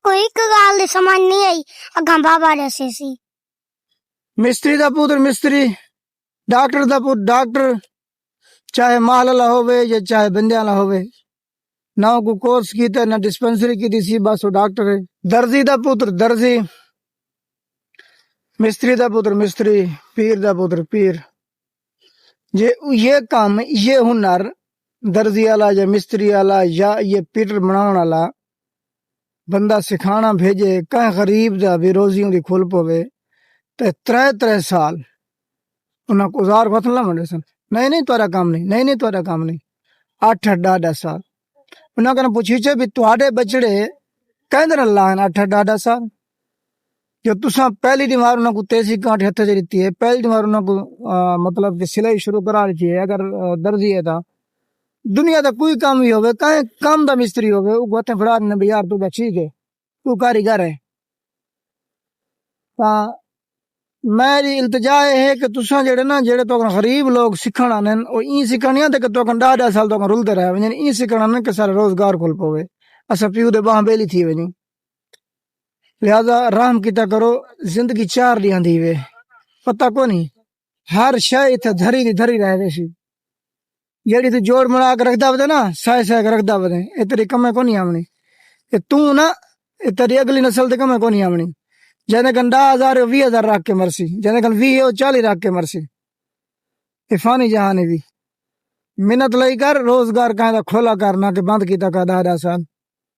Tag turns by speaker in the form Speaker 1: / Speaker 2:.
Speaker 1: कोई गल दी समझ नहीं आई। अगा बाबा दसे सी
Speaker 2: मिस्त्री दा पुत्र मिस्त्री, डॉक्टर दा पुत्र डॉक्टर, चाहे माल वाला होवे या चाहे बंदे वाला होवे, ना को कोर्स कीता ना डिस्पेंसरी की सी, बस वो डॉक्टर है। दर्जी दा पुत्र दर्जी, मिस्त्री दा पुत्र मिस्त्री, पीर दा पुत्र पीर। ये काम ये हुनर दर्जी वाला या मिस्त्री वाला या ये पीटर बनाने वाला बंदा सिखाना भेजे कहीं गरीब दा भी रोजी दी खुल पवे ते 3 साल उन्हें गुजार वतन ला मंडे सन। नहीं तोरा काम नहीं तोरा काम नहीं। 8 साल उन्हें कहना पूछीचे भी तुहाडे बचड़े कहंदे न लान 8 साल जो तुसा पहली दीवार उन्हें को तेजी काट हथे च दी है। पहली दीवार उन्हें को मतलब कि सिलाई शुरू करा दी है। अगर दर्जी है ता दुनिया दा कोई काम भी होवे कहीं काम दा मिस्त्री होवे वो गोते फड़ा ने भी यार तू दा ठीक है तू कारीगर है। ता मेरी इल्तिजा है कि तुसा जेड़े ना जेड़े तो गरीब लोग सीखण आने ओ ई सीखण नहीं कि तो 10 साल तो रुलते रहे वने ई सीखण आने कि सारा रोजगार खुल पवे असा पीऊ दे बाह बेली थी वनी। लिहाजा राम कीता करो जिंदगी 4 दी आंदी वे पता को नहीं हर शय इथे धरी दी धरी रह वैसी जेड़ी तू जोड़ बना के रखदा बदे ना सह सह के रखदा बदे ए तेरी कमे को नहीं आमनी ए तू ना ए तेरी अगली नस्ल दे कमे को नहीं आमनी। जने कन 10,000 20,000 रख के मरसी जने कन 20 40 रख के मरसी ए फानी जहान भी मिन्नत लई कर रोजगार का खोला करना के बंद कीता का 10 साल